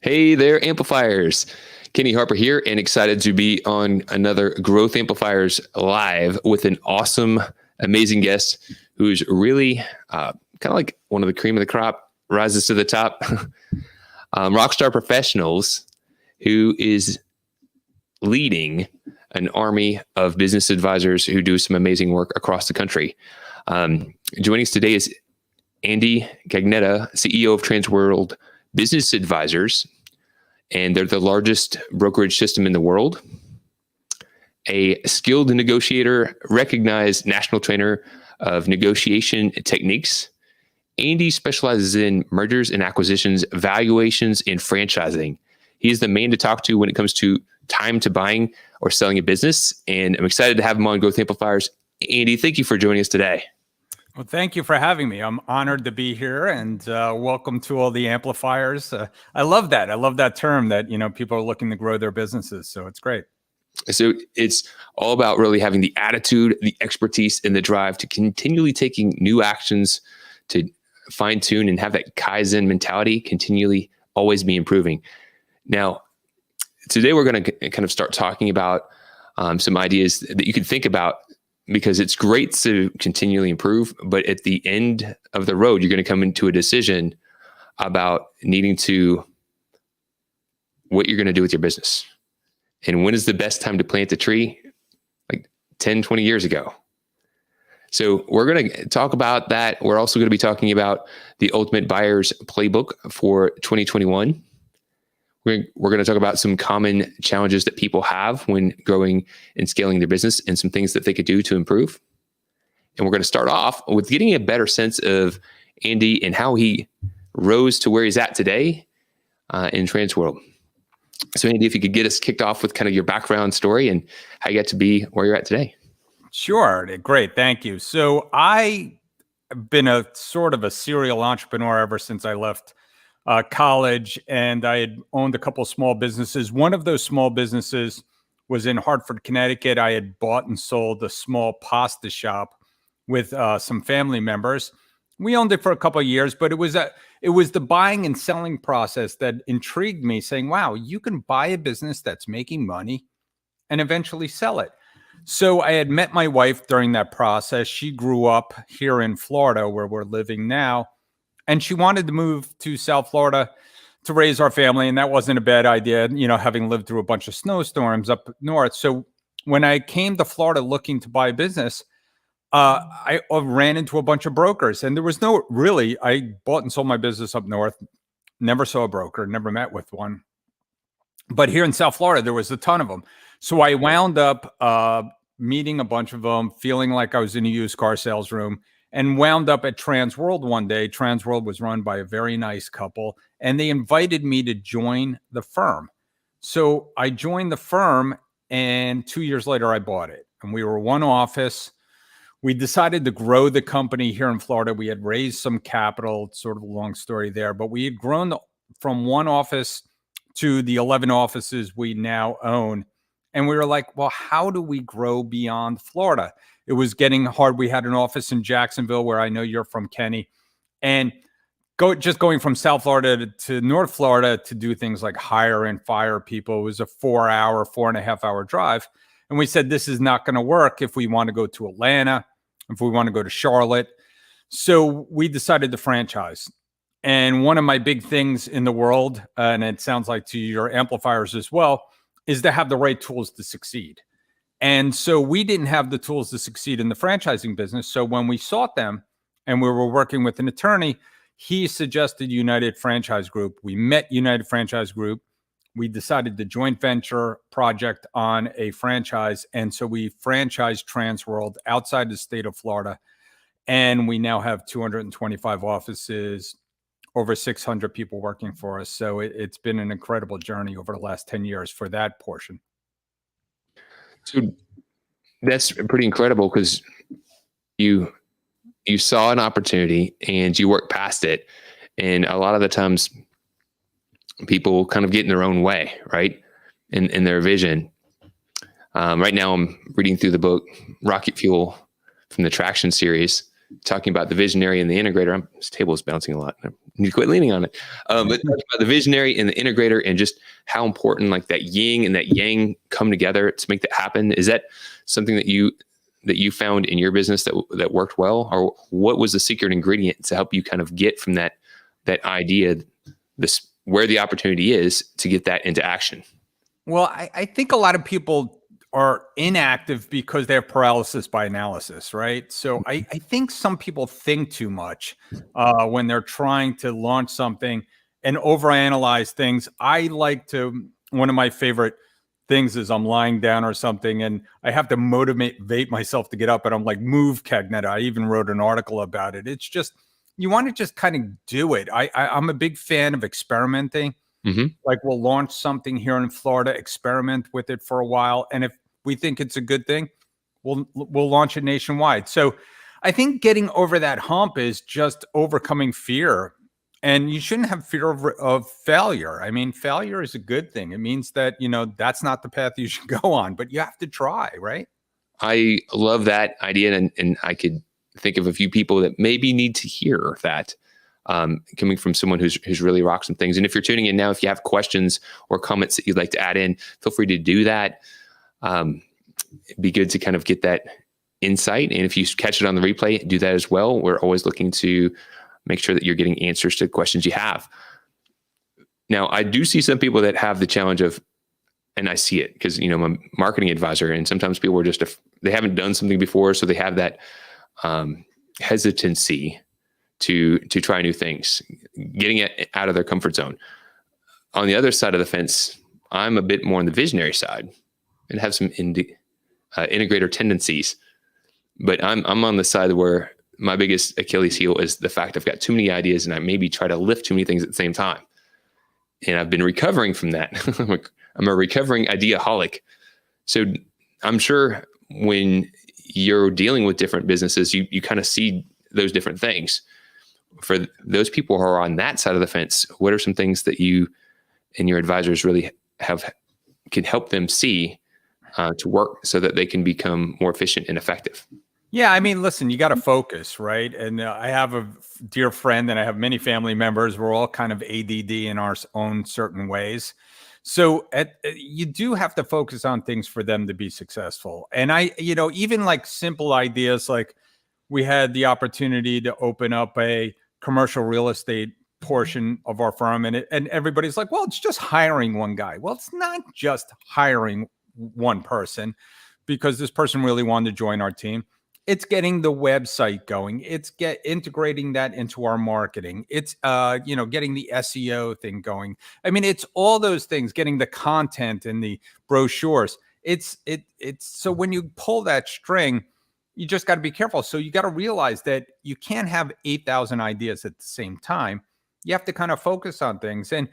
Hey there, amplifiers. Kenny Harper here, and excited to be on another Growth Amplifiers Live with an awesome, amazing guest who's really kind of like one of the cream of the crop, rises to the top. Rockstar Professionals, who is leading an army of business advisors who do some amazing work across the country. Joining us today is Andy Cagnetta, CEO of Transworld Business Advisors, and they're the largest brokerage system in the world. A skilled negotiator, recognized national trainer of negotiation techniques. Andy specializes in mergers and acquisitions, valuations, and franchising. He is the man to talk to when it comes to time to buying or selling a business, and I'm excited to have him on Growth Amplifiers. Andy, thank you for joining us today. Well, thank you for having me. I'm honored to be here, and welcome to all the amplifiers. I love that. I love that term that, people are looking to grow their businesses. So it's great. So it's all about really having the attitude, the expertise, and the drive to continually taking new actions to fine tune and have that Kaizen mentality, continually always be improving. Now, today we're going to kind of start talking about some ideas that you could think about, because it's great to continually improve, but at the end of the road, you're going to come into a decision about needing to, what you're going to do with your business. And when is the best time to plant a tree? Like 10, 20 years ago. So we're going to talk about that. We're also going to be talking about the Ultimate Buyer's Playbook for 2021. We're going to talk about some common challenges that people have when growing and scaling their business, and some things that they could do to improve. And we're going to start off with getting a better sense of Andy and how he rose to where he's at today in Transworld. So Andy, if you could get us kicked off with kind of your background story and how you got to be where you're at today. Sure. Great. Thank you. So I've been a sort of a serial entrepreneur ever since I left college, and I had owned a couple of small businesses. One of those small businesses was in Hartford, Connecticut. I had bought and sold a small pasta shop with some family members. We owned it for a couple of years, but it was the buying and selling process that intrigued me, saying, wow, you can buy a business that's making money and eventually sell it. So I had met my wife during that process. She grew up here in Florida, where we're living now. And she wanted to move to South Florida to raise our family. And that wasn't a bad idea, having lived through a bunch of snowstorms up north. So when I came to Florida looking to buy a business, I ran into a bunch of brokers. And there was I bought and sold my business up north, never saw a broker, never met with one. But here in South Florida, there was a ton of them. So I wound up meeting a bunch of them, feeling like I was in a used car sales room, and wound up at Transworld one day. Transworld was run by a very nice couple, and they invited me to join the firm. So I joined the firm, and 2 years later, I bought it. And we were one office. We decided to grow the company here in Florida. We had raised some capital. It's sort of a long story there, but we had grown from one office to the 11 offices we now own. And we were like, well, how do we grow beyond Florida? It was getting hard. We had an office in Jacksonville, where I know you're from, Kenny. And going from South Florida to North Florida to do things like hire and fire people was a 4.5 hour drive. And we said, this is not going to work if we want to go to Atlanta, if we want to go to Charlotte. So we decided to franchise. And one of my big things in the world, and it sounds like to your amplifiers as well, is to have the right tools to succeed. And so we didn't have the tools to succeed in the franchising business. So when we sought them and we were working with an attorney, he suggested United Franchise Group. We met United Franchise Group. We decided to joint venture project on a franchise. And so we franchised Transworld outside the state of Florida. And we now have 225 offices, over 600 people working for us. So it's been an incredible journey over the last 10 years for that portion. So that's pretty incredible, because you saw an opportunity and you worked past it. And a lot of the times people kind of get in their own way, right? In their vision. Right now I'm reading through the book Rocket Fuel from the Traction series, talking about the visionary and the integrator. This table is bouncing a lot. need to quit leaning on it. But talk about the visionary and the integrator and just how important like that yin and that yang come together to make that happen. Is that something that you found in your business that worked well, or what was the secret ingredient to help you kind of get from that idea, this where the opportunity is, to get that into action? Well, I think a lot of people are inactive because they have paralysis by analysis, right? So I think some people think too much when they're trying to launch something and overanalyze things. One of my favorite things is I'm lying down or something and I have to motivate myself to get up, and I'm like, move, Cagnetta. I even wrote an article about it. It's just, you want to just kind of do it. I'm a big fan of experimenting. Like, we'll launch something here in Florida, experiment with it for a while, and if we think it's a good thing, we'll launch it nationwide. So I think getting over that hump is just overcoming fear. And you shouldn't have fear of failure. I mean, failure is a good thing. It means that, that's not the path you should go on, but you have to try, right? I love that idea. And I could think of a few people that maybe need to hear that, coming from someone who's really rocked some things. And if you're tuning in now, if you have questions or comments that you'd like to add in, feel free to do that. It'd be good to kind of get that insight. And if you catch it on the replay, do that as well. We're always looking to make sure that you're getting answers to the questions you have. Now, I do see some people that have the challenge of, and I see it because, I'm a marketing advisor, and sometimes people are just, they haven't done something before. So they have that hesitancy to try new things, getting it out of their comfort zone. On the other side of the fence, I'm a bit more on the visionary side and have some integrator tendencies, but I'm on the side where my biggest Achilles heel is the fact I've got too many ideas and I maybe try to lift too many things at the same time. And I've been recovering from that. I'm a recovering ideaholic. So I'm sure when you're dealing with different businesses, you kind of see those different things. For those people who are on that side of the fence, what are some things that you and your advisors really can help them see to work so that they can become more efficient and effective? Yeah, I mean, listen, you got to focus, right? And I have a dear friend, and I have many family members. We're all kind of ADD in our own certain ways. So you do have to focus on things for them to be successful. And even like simple ideas, like we had the opportunity to open up a commercial real estate portion of our firm, and everybody's like, well, it's just hiring one guy. Well, it's not just hiring one person, because this person really wanted to join our team. It's getting the website going. It's integrating that into our marketing. It's getting the SEO thing going. I mean, it's all those things, getting the content and the brochures. It's so when you pull that string, you just got to be careful. So you got to realize that you can't have 8,000 ideas at the same time. You have to kind of focus on things. And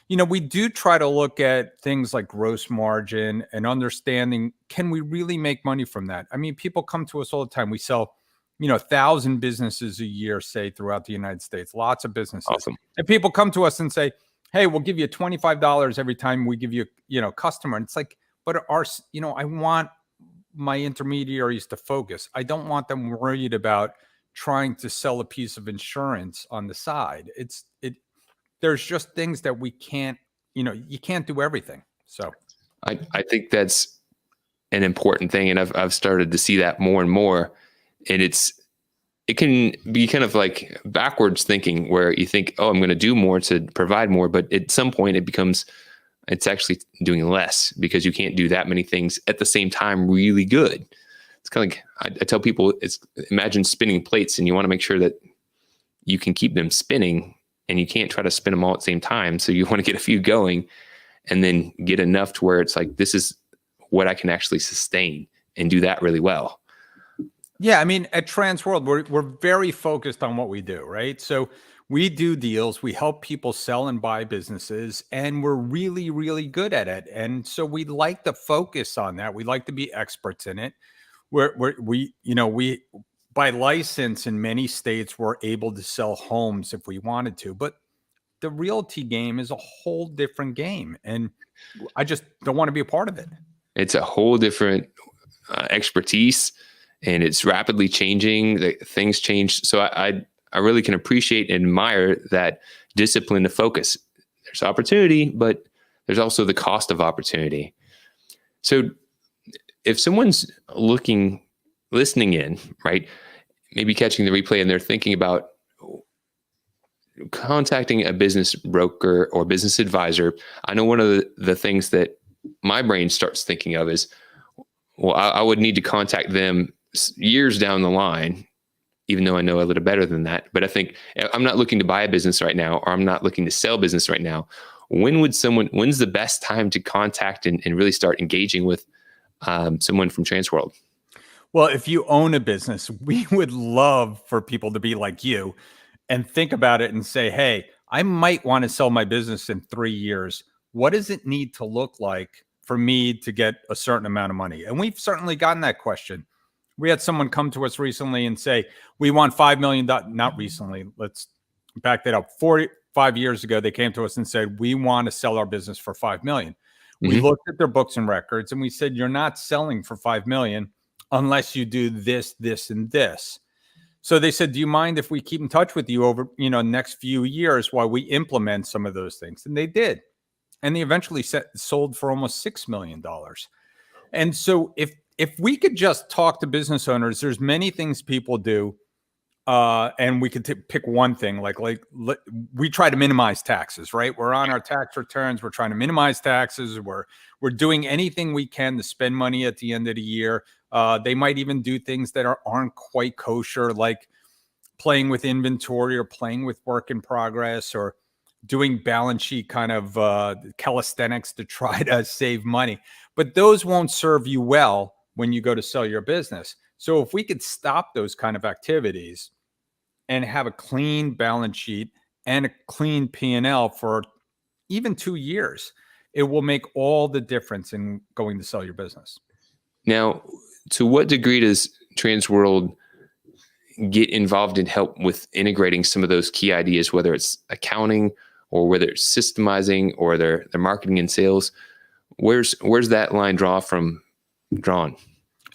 we do try to look at things like gross margin and understanding, can we really make money from that? I mean, people come to us all the time. We sell, 1,000 businesses a year, say, throughout the United States, lots of businesses. Awesome. And people come to us and say, hey, we'll give you $25 every time we give you, customer. And it's like, but I want my intermediaries to focus. I don't want them worried about trying to sell a piece of insurance on the side. There's just things that we can't, you can't do everything. So I think that's an important thing. And I've started to see that more and more. And it can be kind of like backwards thinking, where you think, oh, I'm going to do more to provide more. But at some point it's actually doing less, because you can't do that many things at the same time really good. It's kind of like, I tell people, imagine spinning plates, and you want to make sure that you can keep them spinning, and you can't try to spin them all at the same time. So you want to get a few going and then get enough to where it's like, this is what I can actually sustain, and do that really well. Yeah. I mean, at Transworld, we're very focused on what we do, right? So we do deals, we help people sell and buy businesses, and we're really, really good at it. And so we like to focus on that. We like to be experts in it. We by license in many states, we're able to sell homes if we wanted to, but the realty game is a whole different game. And I just don't want to be a part of it. It's a whole different expertise, and it's rapidly changing. Things change. So I really can appreciate and admire that discipline to focus. There's opportunity, but there's also the cost of opportunity. So if someone's listening in, right, maybe catching the replay and they're thinking about contacting a business broker or business advisor, I know one of the things that my brain starts thinking of is, well, I would need to contact them years down the line, even though I know a little better than that. But I think I'm not looking to buy a business right now, or I'm not looking to sell business right now. When's the best time to contact and really start engaging with someone from Transworld? Well, if you own a business, we would love for people to be like you and think about it and say, hey, I might want to sell my business in 3 years. What does it need to look like for me to get a certain amount of money? And we've certainly gotten that question. We had someone come to us recently and say, we want $5 million. Not recently. Let's back that up. 45 years ago, they came to us and said, we want to sell our business for $5 million. We looked at their books and records and we said, you're not selling for $5 million unless you do this, this, and this. So they said, do you mind if we keep in touch with you over, next few years while we implement some of those things? And they did. And they eventually sold for almost $6 million. And so if we could just talk to business owners, there's many things people do. And we could pick one thing, like we try to minimize taxes, right? We're on our tax returns. We're trying to minimize taxes. We're doing anything we can to spend money at the end of the year. They might even do things that aren't quite kosher, like playing with inventory or playing with work in progress or doing balance sheet kind of calisthenics to try to save money. But those won't serve you well when you go to sell your business. So if we could stop those kind of activities and have a clean balance sheet and a clean P&L for even 2 years, it will make all the difference in going to sell your business. Now, to what degree does Transworld get involved in help with integrating some of those key ideas, whether it's accounting or whether it's systemizing or their marketing and sales? Where's that line drawn?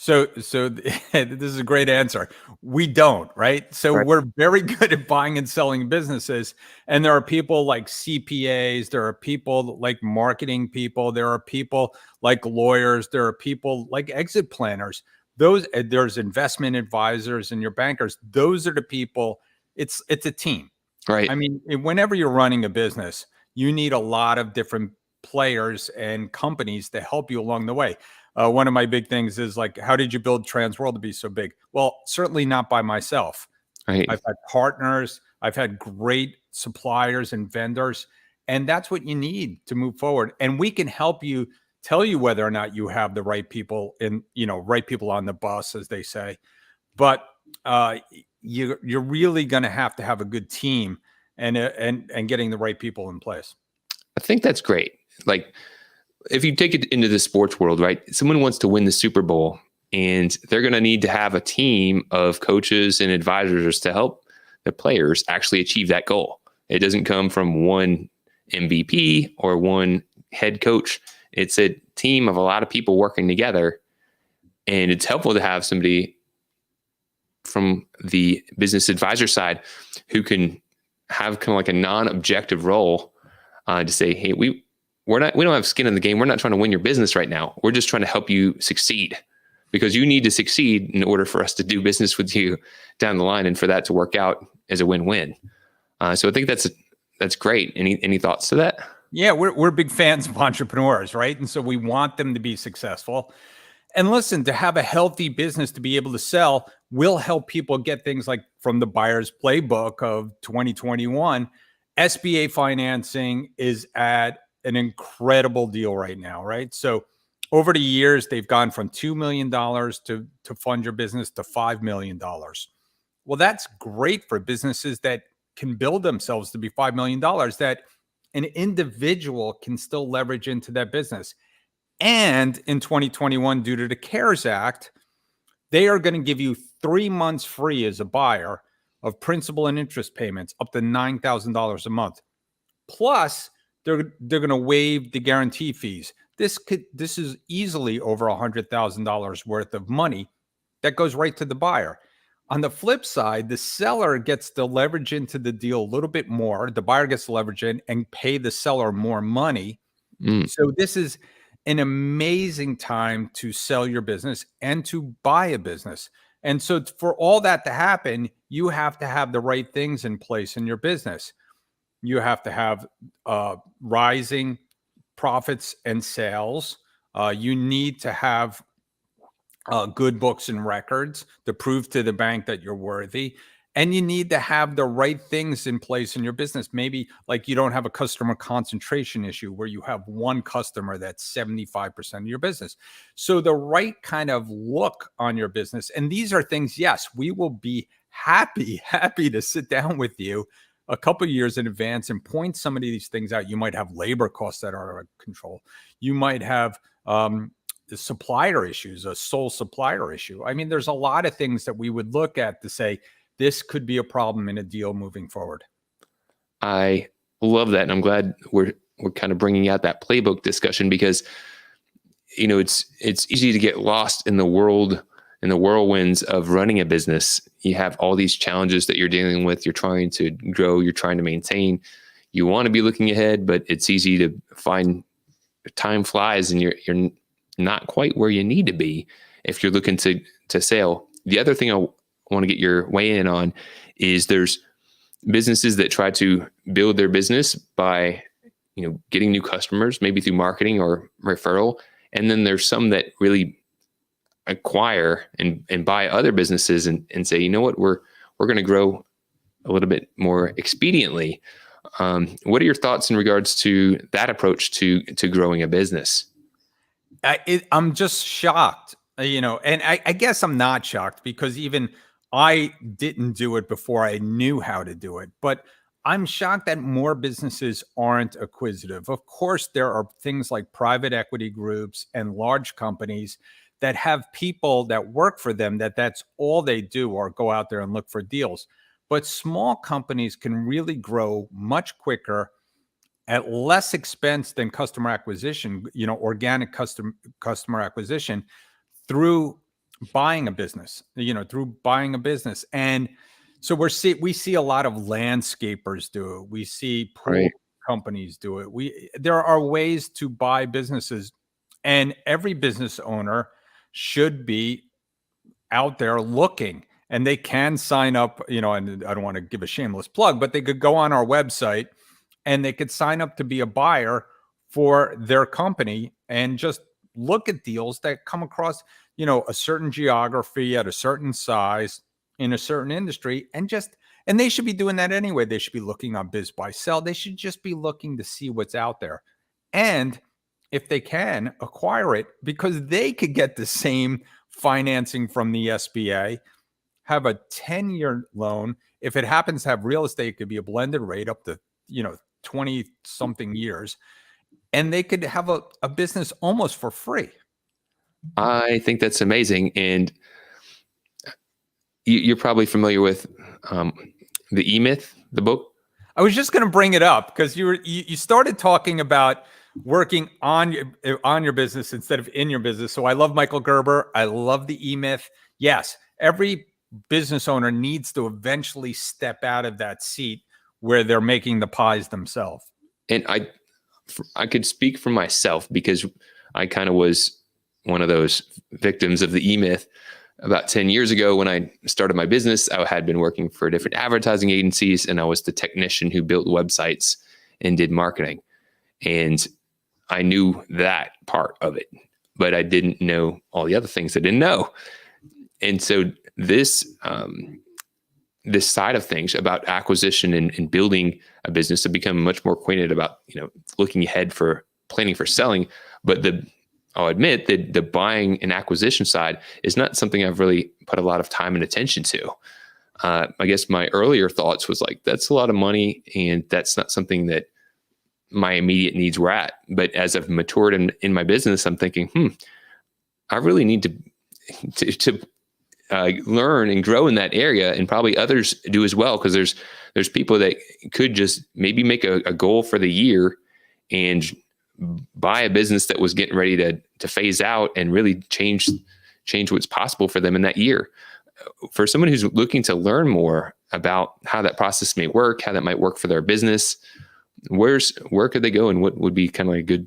So this is a great answer. We don't, right? So Right. We're very good at buying and selling businesses. And there are people like CPAs, there are people like marketing people, there are people like lawyers, there are people like exit planners. There's investment advisors and your bankers. Those are the people. It's a team. Right. I mean, whenever you're running a business, you need a lot of different players and companies to help you along the way. One of my big things is like, how did you build Transworld to be so big? Well, certainly not by myself. Right. I've had partners, I've had great suppliers and vendors, and that's what you need to move forward. And we can help you tell you whether or not you have the right people right people on the bus, as they say. But you're really going to have a good team and getting the right people in place. I think that's great. Like, if you take it into the sports world, right? Someone wants to win the Super Bowl and they're going to need to have a team of coaches and advisors to help the players actually achieve that goal. It doesn't come from one MVP or one head coach. It's a team of a lot of people working together. And it's helpful to have somebody from the business advisor side who can have kind of like a non-objective role to say, hey, we don't have skin in the game. We're not trying to win your business right now. We're just trying to help you succeed, because you need to succeed in order for us to do business with you down the line and for that to work out as a win-win. So I think that's great. Any thoughts to that? Yeah, we're big fans of entrepreneurs, right? And so we want them to be successful. And listen, to have a healthy business to be able to sell will help people get things like from the buyer's playbook of 2021. SBA financing is at an incredible deal right now, right? So over the years, they've gone from $2 million to fund your business to $5 million. Well, that's great for businesses that can build themselves to be $5 million that an individual can still leverage into that business. And in 2021, due to the CARES Act, they are going to give you 3 months free as a buyer of principal and interest payments up to $9,000 a month. Plus, they're going to waive the guarantee fees. This is easily over $100,000 worth of money that goes right to the buyer. On the flip side, the seller gets to leverage into the deal a little bit more. The buyer gets to leverage in and pay the seller more money. Mm. So this is an amazing time to sell your business and to buy a business. And so for all that to happen, you have to have the right things in place in your business. You have to have rising profits and sales. You need to have good books and records to prove to the bank that you're worthy. And you need to have the right things in place in your business. Maybe like you don't have a customer concentration issue where you have one customer that's 75% of your business. So the right kind of look on your business. And these are things, yes, we will be happy to sit down with you a couple of years in advance and point some of these things out. You might have labor costs that are out of control. You might have the supplier issues, a sole supplier issue. I mean, there's a lot of things that we would look at to say, this could be a problem in a deal moving forward. I love that. And I'm glad we're kind of bringing out that playbook discussion because, it's easy to get lost in the whirlwinds of running a business. You have all these challenges that you're dealing with. You're trying to grow, you're trying to maintain. You want to be looking ahead, but it's easy to find time flies and you're not quite where you need to be if you're looking to sell. The other thing I want to get your weigh in on is there's businesses that try to build their business by, getting new customers, maybe through marketing or referral. And then there's some that really acquire and buy other businesses and say, you know what, we're going to grow a little bit more expediently. What are your thoughts in regards to that approach to growing a business? I'm just shocked, and I guess I'm not shocked because even I didn't do it before I knew how to do it. But I'm shocked that more businesses aren't acquisitive. Of course, there are things like private equity groups and large companies that have people that work for them that's all they do or go out there and look for deals. But small companies can really grow much quicker at less expense than customer acquisition, organic customer acquisition through buying a business, And so we see a lot of landscapers do it. We see pool companies do it. There are ways to buy businesses, and every business owner should be out there looking, and they can sign up, and I don't want to give a shameless plug, but they could go on our website and they could sign up to be a buyer for their company and just look at deals that come across, a certain geography at a certain size in a certain industry, and they should be doing that anyway. They should be looking on Biz Buy Sell. They should just be looking to see what's out there. And if they can, acquire it because they could get the same financing from the SBA, have a 10-year loan. If it happens to have real estate, it could be a blended rate up to, 20 something years, and they could have a business almost for free. I think that's amazing. And you're probably familiar with the E-Myth, the book. I was just going to bring it up because you started talking about working on your business instead of in your business. So I love Michael Gerber. I love the E-Myth. Yes, every business owner needs to eventually step out of that seat where they're making the pies themselves. And I could speak for myself because I kind of was one of those victims of the E-Myth. About 10 years ago, when I started my business, I had been working for different advertising agencies, and I was the technician who built websites and did marketing. And I knew that part of it, but I didn't know all the other things I didn't know. And so this side of things about acquisition and building a business to become much more acquainted about, looking ahead for planning for selling. But I'll admit that the buying and acquisition side is not something I've really put a lot of time and attention to. I guess my earlier thoughts was like, that's a lot of money and that's not something that my immediate needs were at. But as I've matured in my business, I'm thinking, I really need to learn and grow in that area, and probably others do as well, because there's people that could just maybe make a goal for the year and buy a business that was getting ready to phase out and really change what's possible for them in that year. for someone who's looking to learn more about how that process may work, how that might work for their business, where could they go, and what would be kind of like a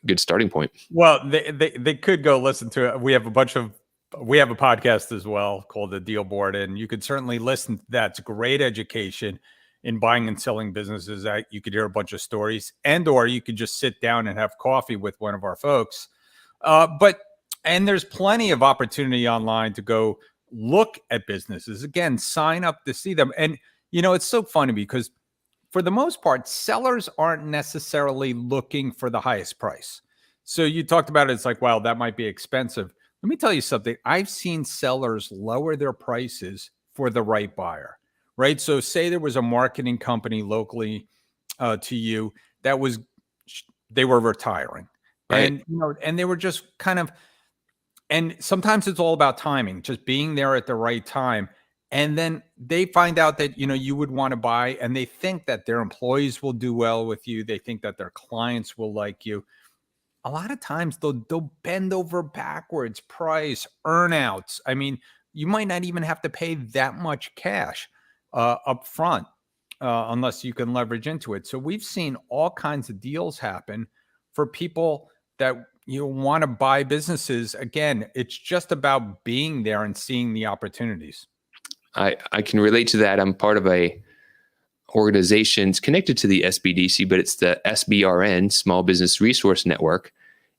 good starting point? Well, they could go listen to it. We have a podcast as well called The Deal Board, and you could certainly listen to that. It's great education in buying and selling businesses. That you could hear a bunch of stories, or you could just sit down and have coffee with one of our folks. And there's plenty of opportunity online to go look at businesses. Again, sign up to see them. And, it's so funny because for the most part, sellers aren't necessarily looking for the highest price. So you talked about it. It's like, wow, that might be expensive. Let me tell you something. I've seen sellers lower their prices for the right buyer, right? So say there was a marketing company locally to you they were retiring. Right. And they were just kind of, and sometimes it's all about timing, just being there at the right time. And then they find out that, you would want to buy, and they think that their employees will do well with you. They think that their clients will like you. A lot of times they'll bend over backwards, price, earnouts. I mean, you might not even have to pay that much cash up front unless you can leverage into it. So we've seen all kinds of deals happen for people that want to buy businesses. Again, it's just about being there and seeing the opportunities. I can relate to that. I'm part of a organization. It's connected to the SBDC, but it's the SBRN, Small Business Resource Network.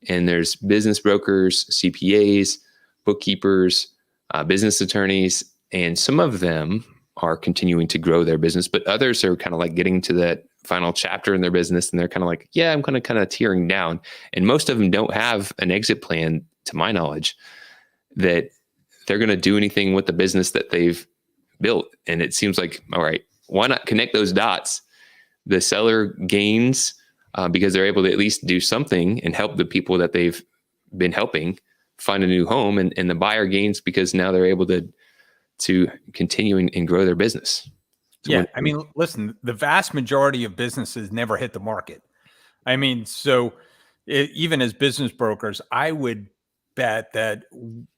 And there's business brokers, CPAs, bookkeepers, business attorneys, and some of them are continuing to grow their business, but others are kind of like getting to that final chapter in their business, and they're kind of like, yeah, I'm going to kind of tearing down. And most of them don't have an exit plan, to my knowledge, that they're going to do anything with the business that they've built. And it seems like, all right, why not connect those dots? The seller gains because they're able to at least do something and help the people that they've been helping find a new home, and the buyer gains because now they're able to continue and grow their business. Yeah. I mean, listen, the vast majority of businesses never hit the market. I mean, so even as business brokers, I would bet that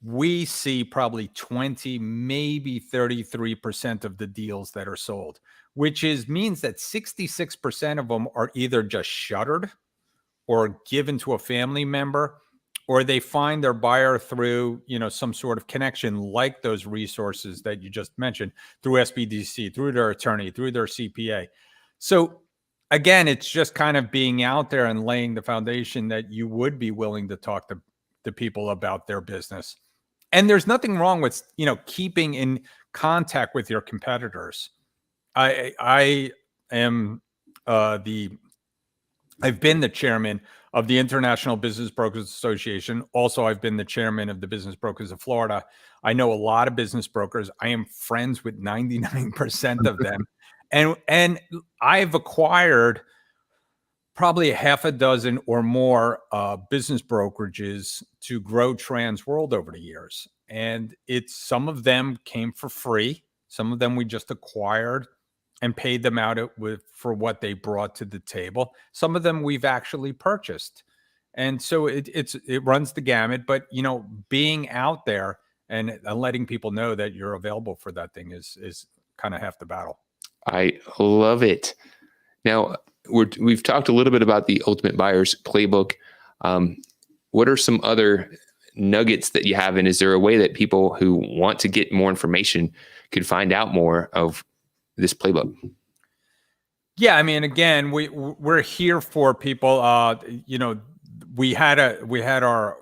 we see probably 20, maybe 33% of the deals that are sold, which means that 66% of them are either just shuttered or given to a family member, or they find their buyer through, some sort of connection like those resources that you just mentioned, through SBDC, through their attorney, through their CPA. So again, it's just kind of being out there and laying the foundation that you would be willing to talk to people about their business. And there's nothing wrong with, keeping in contact with your competitors. I am I've been the chairman of the International Business Brokers Association. Also, I've been the chairman of the Business Brokers of Florida. I know a lot of business brokers. I am friends with 99% of them. And I've acquired probably a half a dozen or more business brokerages to grow Transworld over the years. And some of them came for free. Some of them we just acquired and paid them out for what they brought to the table. Some of them we've actually purchased. And so it runs the gamut, but being out there and letting people know that you're available for that thing is kind of half the battle. I love it. Now, we've talked a little bit about the Ultimate Buyer's Playbook. What are some other nuggets that you have? And is there a way that people who want to get more information could find out more of this playbook? Yeah, I mean, again, we're here for people. We had our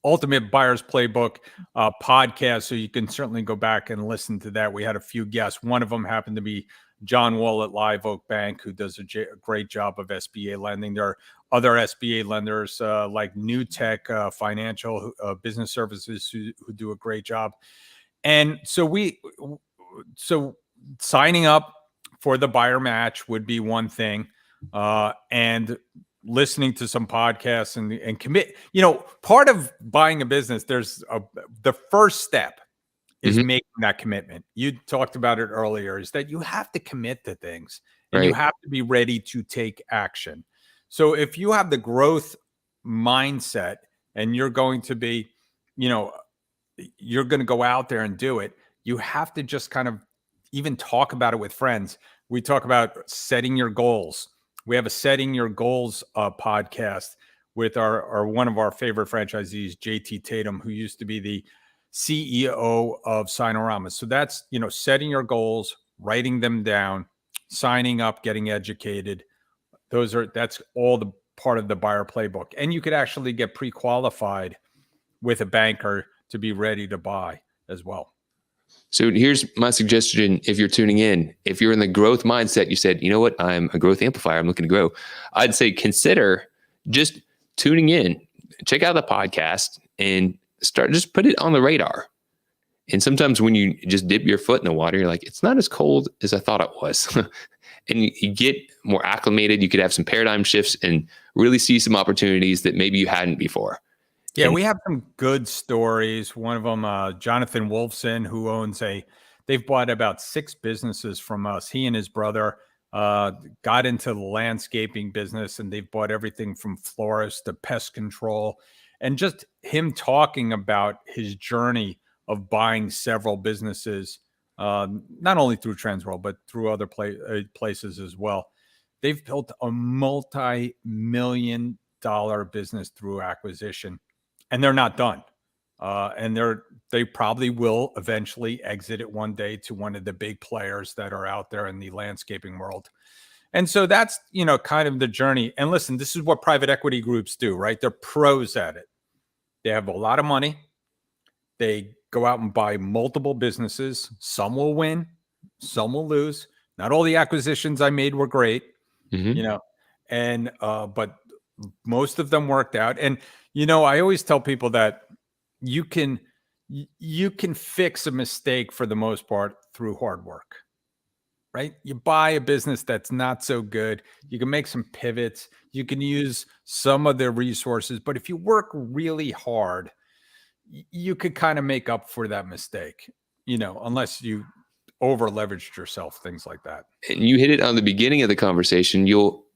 Ultimate Buyer's Playbook podcast, so you can certainly go back and listen to that. We had a few guests. One of them happened to be John Wall at Live Oak Bank, who does a great job of SBA lending. There are other SBA lenders like New Tech Financial Business Services who do a great job. And so signing up for the buyer match would be one thing, and listening to some podcasts and commit. Part of buying a business, the first step is making that commitment. You talked about it earlier, is that you have to commit to things, and you have to be ready to take action. So if you have the growth mindset and you're going to be, you're going to go out there and do it, you have to just kind of even talk about it with friends. We talk about setting your goals. We have a setting your goals podcast with our one of our favorite franchisees, JT Tatum, who used to be the CEO of Signorama. So that's, setting your goals, writing them down, signing up, getting educated. That's all the part of the buyer playbook. And you could actually get pre-qualified with a banker to be ready to buy as well. So here's my suggestion. If you're tuning in, if you're in the growth mindset, you said, you know what, I'm a growth amplifier, I'm looking to grow. I'd say consider just tuning in, check out the podcast and just put it on the radar. And sometimes when you just dip your foot in the water, you're like, it's not as cold as I thought it was. And you get more acclimated. You could have some paradigm shifts and really see some opportunities that maybe you hadn't before. Yeah, we have some good stories. One of them, Jonathan Wolfson, who they've bought about 6 businesses from us. He and his brother got into the landscaping business, and they've bought everything from florists to pest control. And just him talking about his journey of buying several businesses, not only through Transworld, but through other places as well. They've built a multi-million-dollar business through acquisition. And they're not done. And they probably will eventually exit it one day to one of the big players that are out there in the landscaping world. And so that's, kind of the journey. And listen, this is what private equity groups do, right? They're pros at it. They have a lot of money. They go out and buy multiple businesses. Some will win, some will lose. Not all the acquisitions I made were great, but most of them worked out. And I always tell people that you can fix a mistake for the most part through hard work, right? You buy a business that's not so good. You can make some pivots. You can use some of their resources, but if you work really hard, you could kind of make up for that mistake, unless you over leveraged yourself, things like that. And you hit it on the beginning of the conversation. You'll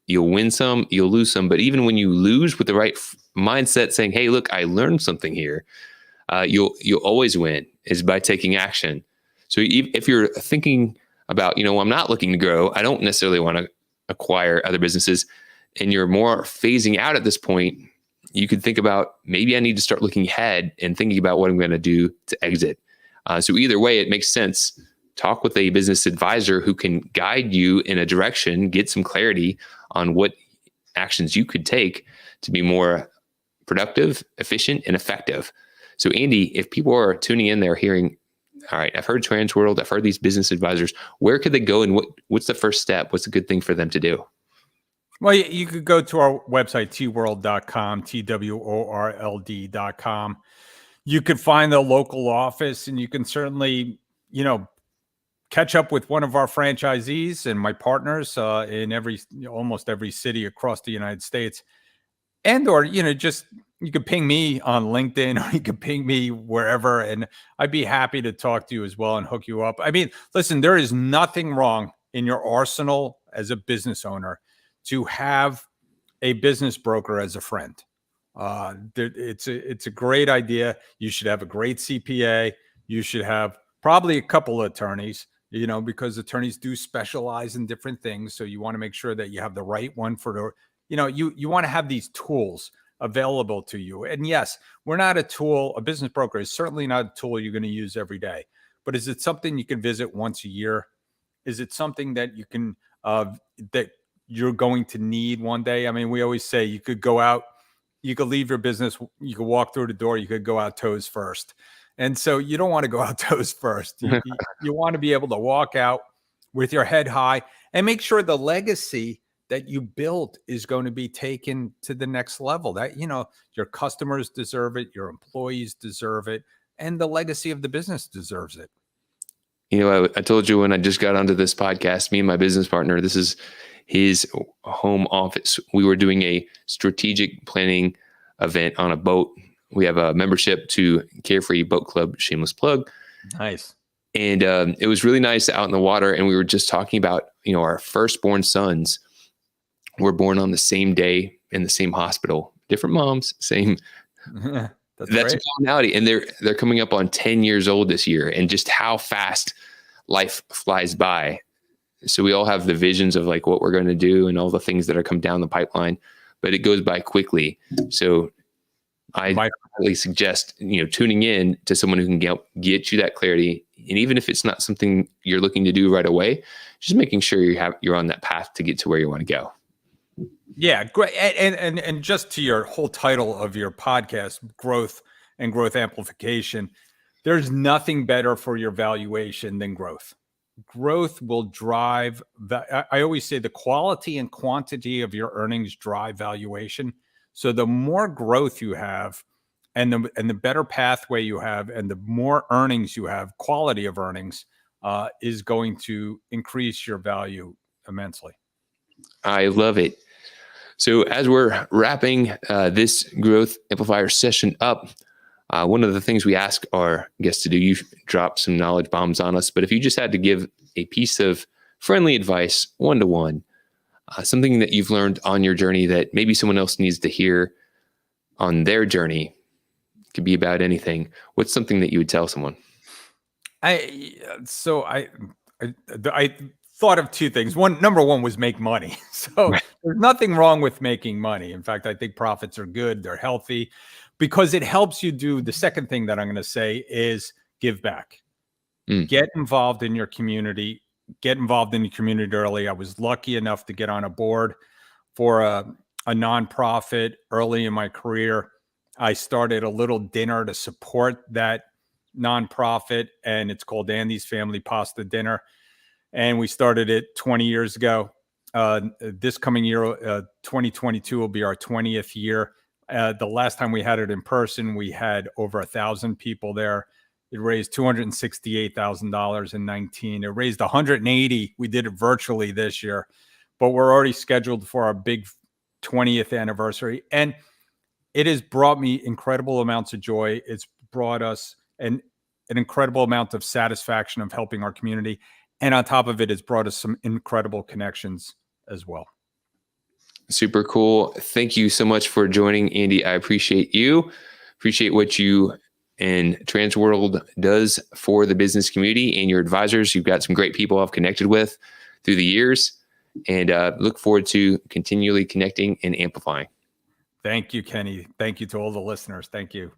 win some, you'll lose some, but even when you lose with the right mindset, saying, "Hey, look, I learned something here," you'll always win is by taking action. So if you're thinking about, I'm not looking to grow, I don't necessarily want to acquire other businesses, and you're more phasing out at this point, you could think about maybe I need to start looking ahead and thinking about what I'm going to do to exit. So either way, it makes sense. Talk with a business advisor who can guide you in a direction, get some clarity on what actions you could take to be more productive, efficient, and effective. So Andy, if people are tuning in, they're hearing, all right, I've heard Transworld, I've heard these business advisors, where could they go and what's the first step? What's a good thing for them to do? Well, you could go to our website, tworld.com, TWORLD.com. You could find the local office, and you can certainly, catch up with one of our franchisees and my partners in almost every city across the United States. Or, just you could ping me on LinkedIn, or you could ping me wherever, and I'd be happy to talk to you as well and hook you up. I mean, listen, there is nothing wrong in your arsenal as a business owner to have a business broker as a friend. It's a great idea. You should have a great CPA. You should have probably a couple of attorneys, because attorneys do specialize in different things. So you want to make sure that you have the right one you want to have these tools available to you. And yes, we're not a tool. A business broker is certainly not a tool you're going to use every day, but is it something you can visit once a year? Is it something that you can, that you're going to need one day? I mean, we always say you could go out, you could leave your business, you could walk through the door, you could go out toes first. And so you don't want to go out toes first. You want to be able to walk out with your head high and make sure the legacy that you built is going to be taken to the next level. That, your customers deserve it, your employees deserve it, and the legacy of the business deserves it. I told you when I just got onto this podcast, me and my business partner, this is his home office. We were doing a strategic planning event on a boat. We have a membership to Carefree Boat Club, shameless plug. Nice. And it was really nice out in the water. And we were just talking about, our firstborn sons were born on the same day in the same hospital, different moms, same That's a great. commonality. And they're coming up on 10 years old this year, and just how fast life flies by. So we all have the visions of like what we're going to do and all the things that are come down the pipeline, but it goes by quickly. So I highly suggest, tuning in to someone who can get you that clarity. And even if it's not something you're looking to do right away, just making sure you're on that path to get to where you want to go. Yeah, great. And just to your whole title of your podcast, growth and growth amplification, there's nothing better for your valuation than growth. Growth will drive I always say the quality and quantity of your earnings drive valuation. So the more growth you have and the better pathway you have and the more earnings you have, quality of earnings is going to increase your value immensely. I love it. So as we're wrapping this growth amplifier session up, one of the things we ask our guests to do, you drop some knowledge bombs on us, but if you just had to give a piece of friendly advice, one-to-one, something that you've learned on your journey that maybe someone else needs to hear on their journey, it could be about anything. What's something that you would tell someone? I thought of two things. Number one was make money. So there's nothing wrong with making money. In fact, I think profits are good. They're healthy because it helps you do. The second thing that I'm going to say is give back. Get involved in your community. Get involved in the community early. I was lucky enough to get on a board for a nonprofit early in my career. I started a little dinner to support that nonprofit, and it's called Andy's Family Pasta Dinner. And we started it 20 years ago. This coming year, 2022 will be our 20th year. The last time we had it in person, we had over 1,000 people there. It raised $268,000 in 19. It raised 180. We did it virtually this year, but we're already scheduled for our big 20th anniversary. And it has brought me incredible amounts of joy. It's brought us an incredible amount of satisfaction of helping our community. And on top of it, it's brought us some incredible connections as well. Super cool. Thank you so much for joining, Andy. I appreciate you. Appreciate what you and Transworld does for the business community and your advisors. You've got some great people I've connected with through the years, and look forward to continually connecting and amplifying. Thank you, Kenny. Thank you to all the listeners. Thank you.